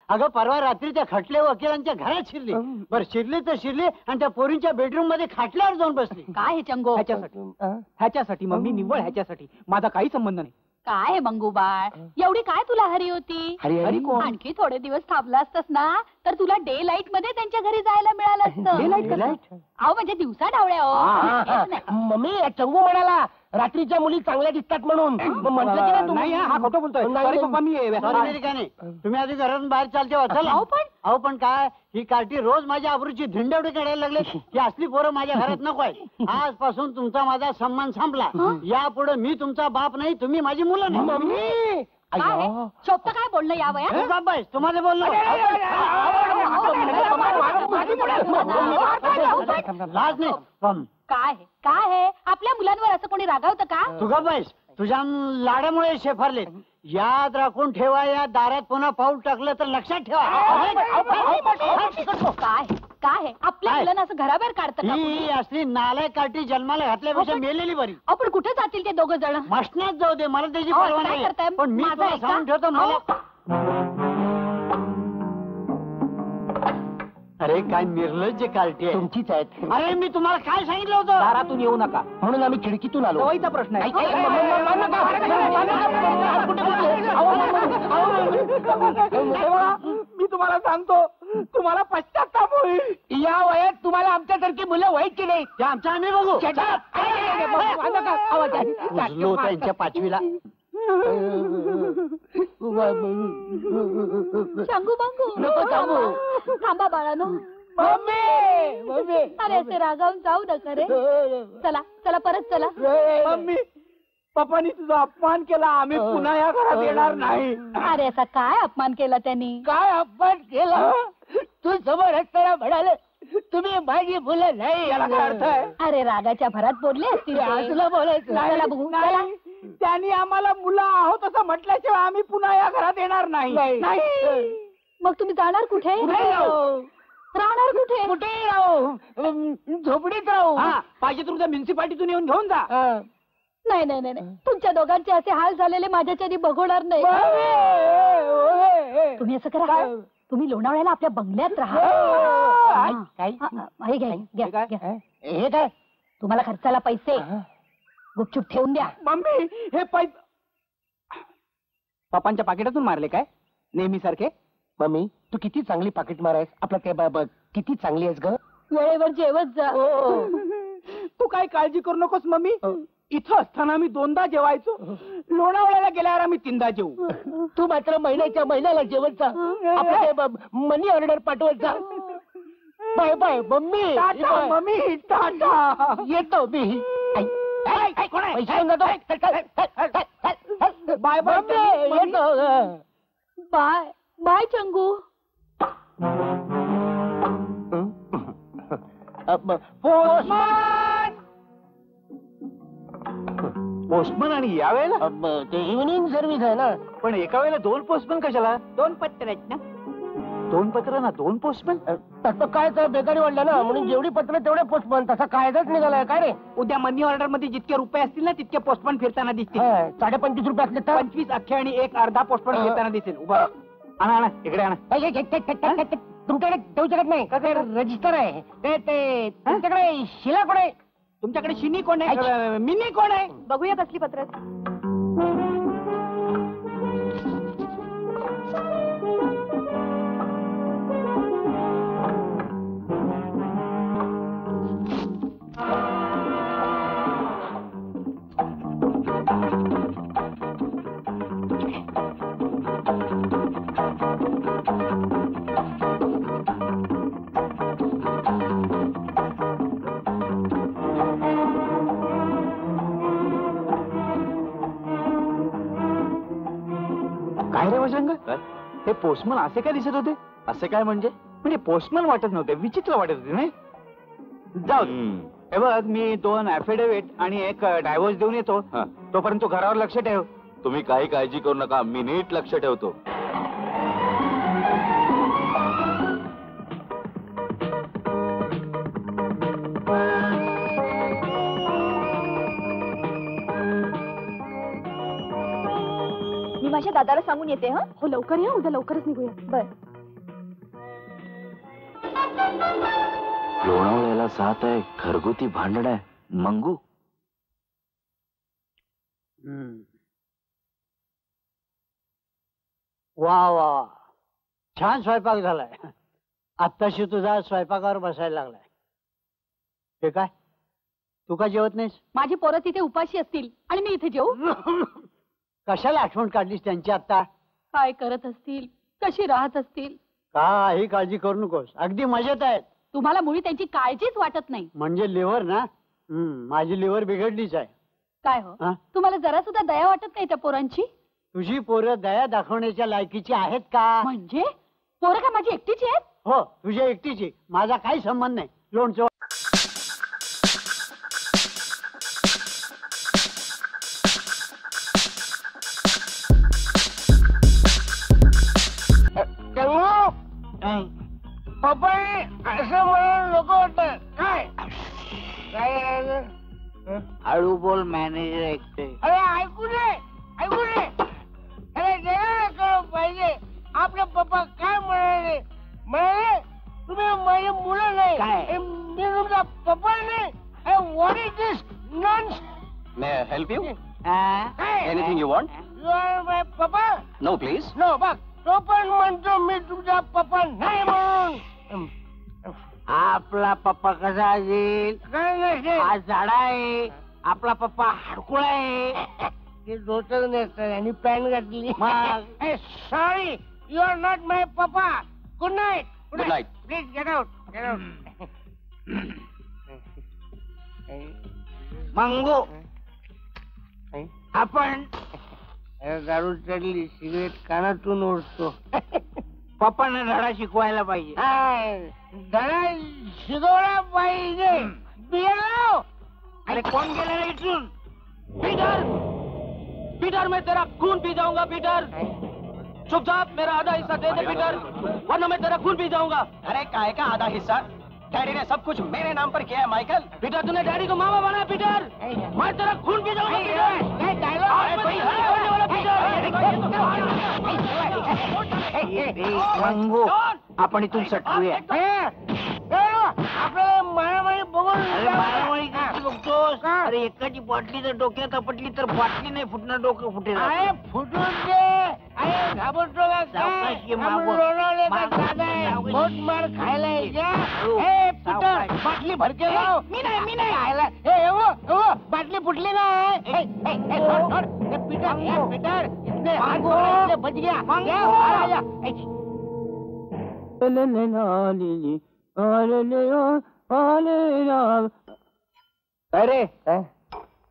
अगं परवा रात्री त्या खटले वकिलांच्या घरात शिरली. बरं शिरली तर शिरली आणि त्या पोरींच्या बेडरूम मध्ये खाटल्यावर जाऊन बसली. काय हे चंगो? ह्याच्यासाठी मम्मी, निव्वळ ह्याच्यासाठी. माझा काही संबंध नाही. काय हे मंगू बाळ, एवढी काय तुला हरी होती? हरी कोण? आणखी थोडे दिवस थांबला असतास ना तर तुला डे लाईट मध्ये त्यांच्या घरी जायला मिळालं असतं. अहो म्हणजे दिवसा ढावळ्या हो. मम्मी चंगू म्हणाला रात्रीच्या मुली चांगल्या दिसतात म्हणून म्हटलं की नाही हा खोटं बोलतोय. नाही, पप्पा मी तुम्ही आधी घरातून बाहेर चालते वाचाल. अहो पण काय ही कार्टी रोज माझ्या आबरूची धिंडवडी काढायला लागले. ही असली पोरं माझ्या घरात नको आहे. आजपासून तुमचा माझा सन्मान संपला. यापुढे मी तुमचा बाप नाही, तुम्ही माझी मुलं नाही. मम्मी शोभत काय बोलणं या वयात? बाय तुम्हाला बोललो लाज नाही. काय काय आहे आपल्या मुलांवर असं कोणी रागावतं का? तू का बाईस तुझ्या लाडामुळे शेफारले. याद राखून ठेवा, या दारात पुन्हा पाऊल टाकलं तर लक्षात ठेवा. काय काय आपल्या मुलांना असं घराबाहेर काढतं का? ही असली नालायक कार्टी जन्माला घातल्यापेक्षा मेलेली बरी. आपण कुठे जातील ते दोघं जण? मशनात जाऊ दे, मला त्याची पर्वा काय नाही. करताय? पण मी माझं तुला ऐका. सांगून ठेवतो मला. अरे काय निर्लज्ज कार्टी आहे. तुमचीच आहेत. अरे मी तुम्हाला काय सांगितलं होतं? दारातून येऊ नका म्हणून आम्ही खिडकीतून आलो. सवयीचा प्रश्न आहे. मी तुम्हाला सांगतो, तुम्हाला पश्चाताप होईल. या वयात तुम्हाला आमच्यासारखी मुलं व्हायची नाही. ते आमच्या आम्ही बघू. उजलो होता यांच्या पाचवीला. शंगू बंगू नको सांगू. थांबा बाळानो. मम्मी अरे असे रागावून जाऊ नका रे. चला चला परत चला. मम्मी पप्पानी तुझा अपमान केला, आम्ही पुन्हा या घरात येणार नाही. अरे असा काय अपमान केला त्यांनी? काय अपमान केला? तू समोर असताना म्हणाले तुम्ही माझी मुलं नाही. याला काय अर्थ आहे? अरे रागाच्या भरात बोलले असतील ते. तुला बोलायचं चला बघू चला. त्यांनी आम्हाला मुलं आहोत असं म्हटल्याशिवाय आम्ही पुन्हा या घरात येणार नाही. नाही. मग तुम्ही जाणार कुठे? राहणार कुठे? कुठे राहू? झोपडीत राहू. पाहिजे तुमच्या म्युन्सिपाल्टीतून येऊन घेऊन जा. नाही नाही नाही नाही. तुमच्या दोघांचे असे हाल झालेले माझ्याच्यानी बघवणार नाही. तुम्ही असं करा, तुम्ही लोणावळ्याला आपल्या बंगल्यात राहा. हे घ्या, घ्या, घ्या. हे काय तुम्हाला खर्चाला पैसे गुपचूप ठेवून द्या. मम्मी हे पप्पांच्या पाकिटातून मारले काय नेहमी सारखे? मम्मी तू किती चांगली पाकिट मारायस. आपलं काय किती चांगली आहेस ग. वेळेवर जेवत जा. तू काय काळजी करू नकोस मम्मी. इथं असताना आम्ही 2दा जेवायचो, लोणावळ्याला गेल्यावर आम्ही 3दा जेवू. तू मात्र महिन्याच्या महिन्याला जेवत जा. आपलं मनी ऑर्डर पाठवत जा. Bye bye mummy. Tata mummy tata. येतो मी. बाय बाय येतो. Bye bye Changu. पोस्टमन आणि या वेळेला ते इव्हनिंग सर्व्हिस आहे ना. पण एका वेळेला 2 पोस्टमन कशाला? 2 पत्र आहेत ना. 2 पत्र ना 2 पोस्टमन. तसं काय तर बेकारी वाढलं ना, म्हणून जेवढी पत्र तेवढे पोस्टमन. तसा कायदाच निघालाय काय रे. उद्या मनी ऑर्डर मध्ये जितके रुपये असतील ना तितके पोस्टमन फिरताना दिसतील. 25.5 रुपये असले तर 25 अख्खे आणि 1 अर्धा पोस्टमन फिरताना दिसेल. उभा आणा आणा इकडे आणा. तुमच्याकडे ठेवू शकत नाही का? रजिस्टर आहे ते. तुमच्याकडे शिला कोण आहे? तुमच्याकडे शिनी कोण आहे? मिनी कोण आहे? बघूया कसली पत्र. काय रे वजंग, हे पोस्टमन असे काय दिसत होते? असे काय म्हणजे पोस्टमन वाटत नव्हते, विचित्र वाटत होते नाही. जाऊ हे बघ, मी 2 ऍफिडेव्हिट आणि 1 डायव्होर्स देऊन येतो. तोपर्यंत तू घरावर लक्ष ठेव. तुम्ही काही काळजी करू नका, मी नीट लक्ष ठेवतो. मी माझ्या दादाला सांगून येते. हो लवकर या, उद्या लवकरच निघूया. बर. लोणावळ्याला जात आहे, घरगुती भांडण आहे. मंगू वा वा छान स्वयंपाक झालाय. आत्ताशी तुझा स्वयंपाकावर बसायला लागलाय. हे काय तू का जेवत नाहीस? माझी पोरं तिथे उपाशी असतील आणि मी इथे जेऊ? कशाला आठवण काढलीस त्यांची आता? काय करत असतील, कशी राहत असतील? काही काळजी करू नकोस, अगदी मजेत आहेत. तुम्हाला मुळी त्यांची काळजीच वाटत नाही. म्हणजे लिव्हर ना? माझी लिव्हर बिघडलीच आहे. काय हो, हा? तुम्हाला जरा सुद्धा दया वाटत नाही त्या पोरांची? तुझी पोरं दया दाखवण्याच्या लायकीची आहेत का? म्हणजे पोरं का माझी एकटीची आहेत? हो तुझ्या एकटीची, माझा काही संबंध नाही. लोणचं पप्पा असं मला नको होत. काय काय हळू बोल, मॅनेजर ऐकते. अरे ऐकू दे. अरे जरा कळलं पाहिजे. आपले पप्पा काय म्हणाले? तुम्ही माझे मुलं नाही. काय? मी तुमचा पप्पा नाही. What is this nonsense? May I help you? काय? Anything you want? You are my papa? No please. No बघ, तो पण म्हणतो मी तुमचा पप्पा नाही म्हणून. आपला पप्पा कसा असेल? काय नसेल? हा झाडा आहे. आपला पप्पा हाडकुळ आहे. ते धोतर नेसतात आणि पॅन्ट घातली. मग? सॉरी, यू आर नॉट माय पप्पा. Good night. Good night. Please get out. Mangu, आपण दारू चढली, सिगरेट कानातून ओढतो. पप्पांना धडा शिकवायला पाहिजे. धडा शिकवला पाहिजे. बियर लाव. अरे कोण गेला रे इथून? पीटर मैं तेरा खून पी जाऊंगा पीटर. चुपचाप मेरा आधा हिस्सा दे दे पीटर, वरना मैं तेरा खून पी जाऊंगा. अरे काय का आधा हिस्सा? डैडी ने सब कुछ मेरे नाम पर किया है माइकल. पीटर तूने डैडी को मामा बनाया पीटर. मैं तेरा खून पी जाऊंगा मंगू, आपण इथून सटकूया. आपल्याला मारामारी बघून मारामारी कशी बघतोस? अरे एकाची बाटली जर डोक्यात आपटली तर बाटली नाही फुटणार, डोकं फुटेल. अरे फुटून दे. अरे घाबरतो का सावकाश ये, काय? मागो. आपण लोणावळ्याचा मागो. दादा आहे. सावकाश. बहुत मार खायला यायच्या. हो. ए पीटर, सावकाश. बाटली भरके लाव. मी नाही. खायला. ए हो, बाटली फुटली ना. पीटर इसने हाथ जोड़ा, इसने बच गया. या, अरे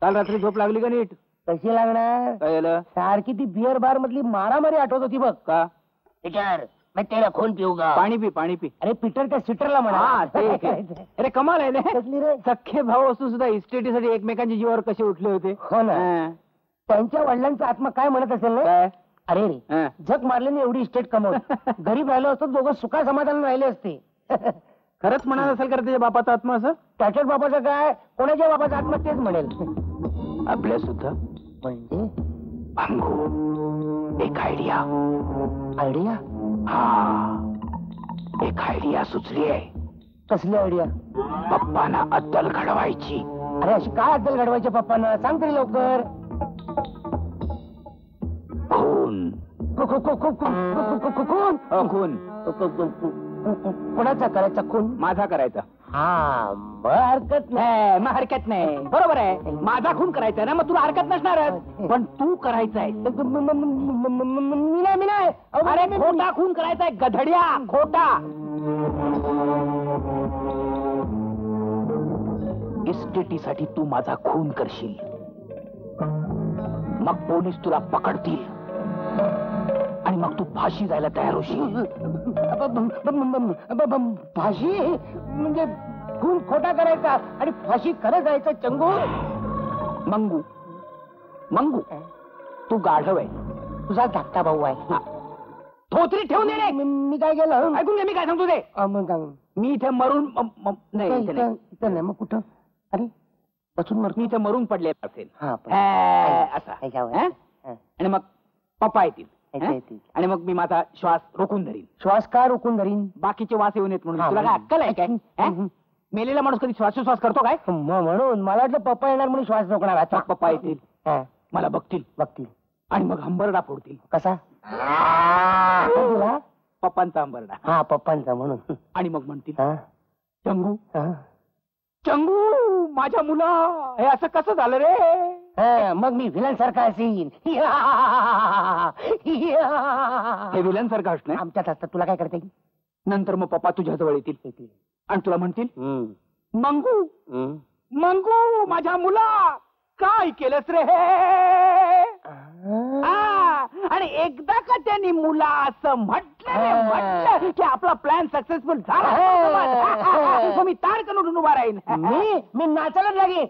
काल रात्री झोप लागली का नीट? कशी लागणार? काय झालं? सारखी ती बिअर बार मधली मारामारी आठवत होती बघ. का? पीटर मैं तेरा खून पिऊगा. पाणी पी. अरे पीटर त्या सिटरला म्हणा. हा, ठीक आहे. अरे कमाल आहे ना. कसली रे? सख्खे भाऊ असून सुद्धा इस्टेटीसाठी एकमेकांच्या जीवावर कसे उठले होते. हो ना. हा. त्यांच्या वडिलांचा आत्मा काय म्हणत असेल ना? काय? अरे रे, हा. जग मारल्याने एवढी इस्टेट कमवत. गरीब राहिलो असतो दोघं सुखा समाधान राहिले असते. खरंच म्हणाल असेल का रे त्याच्या बापाचा आत्मा असं? त्याच्याच बाबाचं काय, कोणाच्या बाबाचा आत्मा तेच म्हणेल. आपल्या सुद्धा म्हणजे एक आयडिया. आयडिया? एक आयडिया सुचली आहे. कसली आयडिया? पप्पांना अद्दल घडवायची. अरे अशी काय अद्दल घडवायच्या पप्पांना? सांग तरी लवकर. खून. खून? खून कोणाचा करायचा खून? माझा करायचा. हा, मग हरकत नाही. मग हरकत नाही. बरोबर आहे, माझा खून करायचा ना, मग तुला हरकत नसणारच. पण तू करायचाय. मी नाही. अरे खोटा खून करायचाय, गधड्या, खोटा. इस्टेटीसाठी तू माझा खून करशील, मग पोलीस तुला पकडतील आणि मग तू फाशी जायला तयार होशील. फाशी म्हणजे खून खोटा करायचा आणि फाशी खरं जायचं. चंगू मंगू तू गाढव आहे, तुझा धाकटा भाऊ आहे. थोतरी ठेवून दे. मी काय केलं? ऐकून घे, मी काय सांगतो ते. मग मी इथे मरून नाही, इथे नाही. इथं नाही. मग कुठं? अरे बसून मर. मी इथे मरून पडले असेल हा असा. ऐकावं. हं? आणि मग पप्पा येतील आणि मग मी माझा श्वास रोखून धरीन. श्वास का रोखून धरीन? बाकीचे वास येऊ नयेत म्हणून. हा, तुला काय अक्कल आहे काय? हम्म. मेलेला माणूस कधी श्वासोश्वास करतो काय? म्हणून मला वाटलं पप्पा येणार म्हणून श्वास रोखणार. मग पप्पा येतील, हा, मला बघतील बघतील. आणि मग हंबरडा फोडतील. कसा? पप्पांचा हंबरडा. हा, पप्पांचा म्हणून. आणि मग म्हणतील, हा, चंगू हा. चंगू माझ्या मुला, हे असं कसं झालं रे? हा, मग मी व्हिलन सारखा असेन. हे विलन सारखं असणं. आमच्यात असतात, तुला काय करता येईल? नंतर मग पप्पा तुझ्या जवळ येतील आणि तुला म्हणतील, हम्म. मंगू हम्म. मंगू माझ्या मुला, काय केलंस रे हे? हा, आणि एकदा का त्यांनी मुला असं म्हटलं की आपला प्लॅन सक्सेसफुल झाला. मग मी तारकन उठून उभा राहीन. मी नाचायलाच लागेल.